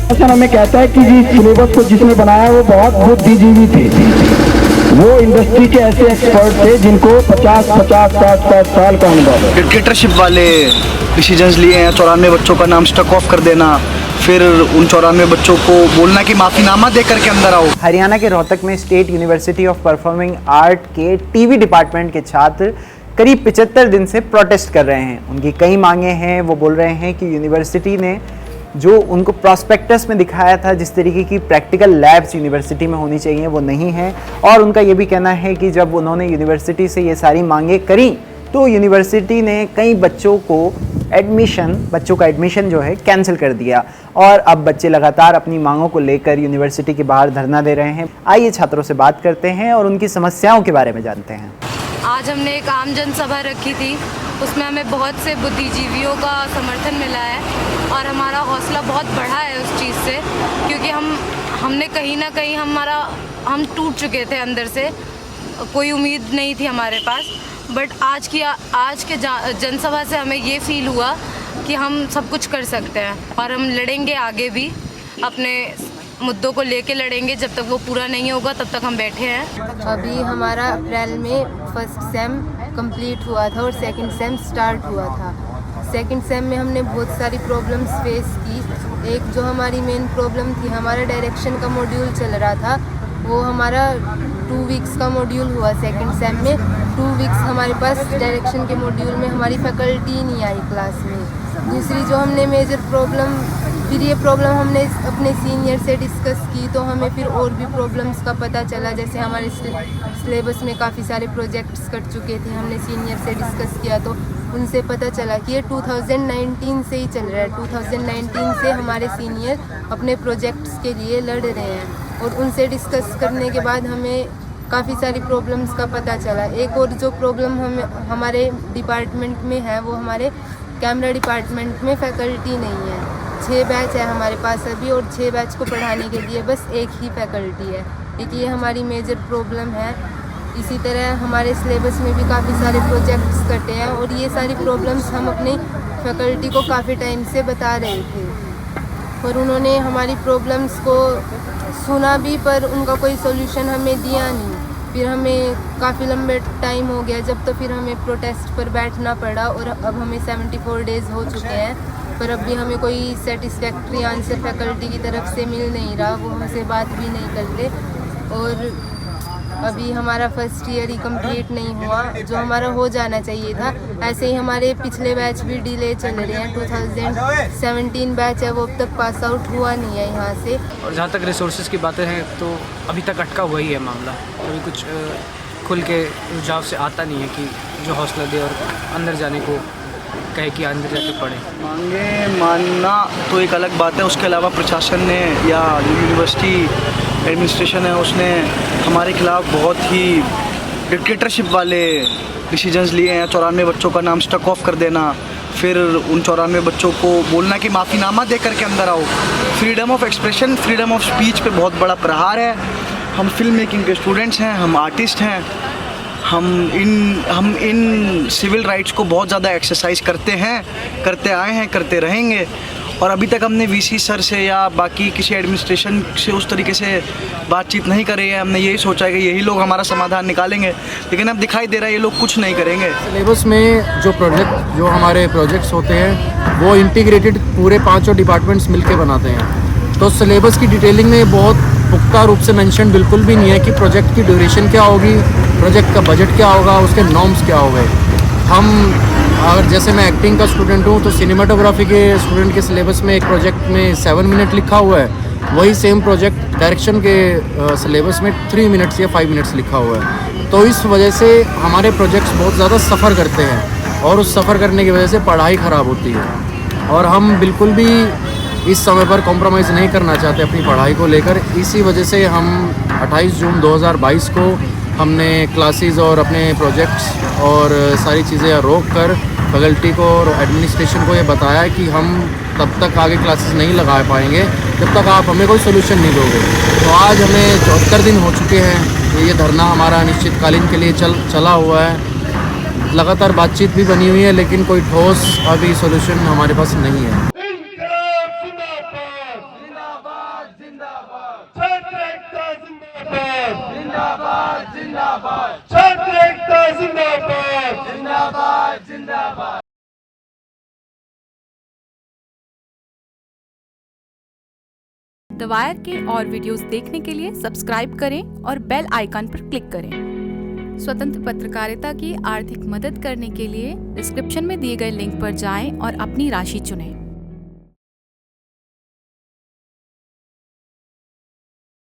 प्रशासन हमें कहता है कि जी सिलेबस को जिसने बनाया वो बहुत बुद्धिजीवी थे, वो इंडस्ट्री के ऐसे एक्सपर्ट थे जिनको 50-50-60 साल का अनुभव है। डिक्टेटरशिप वाले डिसीजंस लिए हैं, 94 बच्चों का नाम स्टक ऑफ कर देना, फिर उन 94 बच्चों को बोलना कि माफ़ीनामा दे करके अंदर आओ। हरियाणा के रोहतक में state university of performing art के टीवी डिपार्टमेंट के छात्र करीब 75 दिन से प्रोटेस्ट कर रहे हैं। उनकी कई मांगे हैं। वो बोल रहे हैं कि यूनिवर्सिटी ने जो उनको प्रॉस्पेक्टस में दिखाया था, जिस तरीके की प्रैक्टिकल लैब्स यूनिवर्सिटी में होनी चाहिए, वो नहीं है। और उनका ये भी कहना है कि जब उन्होंने यूनिवर्सिटी से ये सारी मांगे करी तो यूनिवर्सिटी ने कई बच्चों का एडमिशन जो है कैंसिल कर दिया और अब बच्चे लगातार अपनी मांगों को लेकर यूनिवर्सिटी के बाहर धरना दे रहे हैं। आइए छात्रों से बात करते हैं और उनकी समस्याओं के बारे में जानते हैं। आज हमने एक आम जनसभा रखी थी, उसमें हमें बहुत से बुद्धिजीवियों का समर्थन मिला है और हमारा हौसला बहुत बढ़ा है उस चीज़ से, क्योंकि हमने कहीं ना कहीं हम टूट चुके थे अंदर से, कोई उम्मीद नहीं थी हमारे पास। बट आज के जनसभा से हमें ये फील हुआ कि हम सब कुछ कर सकते हैं और हम लड़ेंगे आगे भी, अपने मुद्दों को लेके लड़ेंगे। जब तक वो पूरा नहीं होगा तब तक हम बैठे हैं। अभी हमारा अप्रैल में फर्स्ट सेम कंप्लीट हुआ था और सेकंड सेम स्टार्ट हुआ था। सेकंड सेम में हमने बहुत सारी प्रॉब्लम्स फेस की। एक जो हमारी मेन प्रॉब्लम थी, हमारा डायरेक्शन का मॉड्यूल चल रहा था, वो हमारा 2 वीक्स का मॉड्यूल हुआ। सेकंड सेम में 2 वीक्स हमारे पास डायरेक्शन के मॉड्यूल में हमारी फैकल्टी नहीं आई क्लास में। दूसरी जो हमने मेजर प्रॉब्लम, फिर ये प्रॉब्लम हमने अपने सीनियर से डिस्कस की तो हमें फिर और भी प्रॉब्लम्स का पता चला। जैसे हमारे सिलेबस में काफ़ी सारे प्रोजेक्ट्स कट चुके थे, हमने सीनियर से डिस्कस किया तो उनसे पता चला कि ये 2019 से ही चल रहा है। 2019 से हमारे सीनियर अपने प्रोजेक्ट्स के लिए लड़ रहे हैं और उनसे डिस्कस करने के बाद हमें काफ़ी सारी प्रॉब्लम्स का पता चला। एक और जो प्रॉब्लम हमारे डिपार्टमेंट में है, वो हमारे कैमरा डिपार्टमेंट में फैकल्टी नहीं है। 6 बैच है हमारे पास अभी और 6 बैच को पढ़ाने के लिए बस एक ही फैकल्टी है। एक ये हमारी मेजर प्रॉब्लम है। इसी तरह हमारे सिलेबस में भी काफ़ी सारे प्रोजेक्ट्स कटे हैं और ये सारी प्रॉब्लम्स हम अपनी फैकल्टी को काफ़ी टाइम से बता रहे थे और उन्होंने हमारी प्रॉब्लम्स को सुना भी, पर उनका कोई सोल्यूशन हमें दिया नहीं। फिर हमें काफ़ी लंबे टाइम हो गया जब, तो फिर हमें प्रोटेस्ट पर बैठना पड़ा और अब हमें 74 डेज़ हो चुके हैं, पर अब भी हमें कोई सेटिस्फैक्ट्री आंसर फैकल्टी की तरफ से मिल नहीं रहा। वो हमसे बात भी नहीं करते और अभी हमारा फर्स्ट ईयर ही कंप्लीट नहीं हुआ, जो हमारा हो जाना चाहिए था। ऐसे ही हमारे पिछले बैच भी डिले चल रहे हैं। 2017 बैच है, वो अब तक पास आउट हुआ नहीं है यहाँ से। और जहाँ तक रिसोर्सेज की बातें हैं तो अभी तक अटका हुआ ही है मामला। अभी कुछ खुल के रुझाव से आता नहीं है कि जो हौसला दे और अंदर जाने को कहे कि अंदर जाके पढ़े। मांगे मानना तो एक अलग बात है, उसके अलावा प्रशासन ने या यूनिवर्सिटी एडमिनिस्ट्रेशन है उसने हमारे खिलाफ बहुत ही डिक्टेटरशिप वाले डिसीजंस लिए हैं। 94 बच्चों का नाम स्टक ऑफ कर देना, फिर उन 94 बच्चों को बोलना कि माफ़ीनामा दे करके अंदर आओ। Freedom of expression, freedom of speech पे बहुत बड़ा प्रहार है। हम फिल्म मेकिंग के स्टूडेंट्स हैं, हम आर्टिस्ट हैं, हम इन सिविल राइट्स को बहुत ज़्यादा एक्सरसाइज करते हैं, करते आए हैं, करते रहेंगे। और अभी तक हमने वीसी सर से या बाकी किसी एडमिनिस्ट्रेशन से उस तरीके से बातचीत नहीं करी है। हमने यही सोचा है कि यही लोग हमारा समाधान निकालेंगे, लेकिन अब दिखाई दे रहा है ये लोग कुछ नहीं करेंगे। सिलेबस में जो हमारे प्रोजेक्ट्स होते हैं वो इंटीग्रेटेड पूरे 5 डिपार्टमेंट्स मिलके बनाते हैं, तो सिलेबस की डिटेलिंग में बहुत पुख्ता रूप से मेंशन बिल्कुल भी नहीं है कि प्रोजेक्ट की ड्यूरेशन क्या होगी, प्रोजेक्ट का बजट क्या होगा, उसके नॉर्म्स क्या होंगे। हम अगर जैसे मैं एक्टिंग का स्टूडेंट हूँ तो सिनेमाटोग्राफी के स्टूडेंट के सिलेबस में एक प्रोजेक्ट में 7 मिनट लिखा हुआ है, वही सेम प्रोजेक्ट डायरेक्शन के सिलेबस में 3 मिनट्स या 5 मिनट्स लिखा हुआ है। तो इस वजह से हमारे प्रोजेक्ट्स बहुत ज़्यादा सफ़र करते हैं और उस सफ़र करने की वजह से पढ़ाई ख़राब होती है और हम बिल्कुल भी इस समय पर कॉम्प्रोमाइज़ नहीं करना चाहते अपनी पढ़ाई को लेकर। इसी वजह से हम 28 जून 2022 को हमने क्लासेस और अपने प्रोजेक्ट्स और सारी चीज़ें रोक कर फैकल्टी को और एडमिनिस्ट्रेशन को ये बताया कि हम तब तक आगे क्लासेस नहीं लगा पाएंगे जब तक आप हमें कोई सोल्यूशन नहीं दोगे। तो आज हमें 74 दिन हो चुके हैं, तो ये धरना हमारा अनिश्चितकालीन के लिए चला हुआ है। लगातार बातचीत भी बनी हुई है, लेकिन कोई ठोस अभी सोल्यूशन हमारे पास नहीं है। द वायर के और वीडियोस देखने के लिए सब्सक्राइब करें और बेल आइकन पर क्लिक करें। स्वतंत्र पत्रकारिता की आर्थिक मदद करने के लिए डिस्क्रिप्शन में दिए गए लिंक पर जाएं और अपनी राशि चुनें।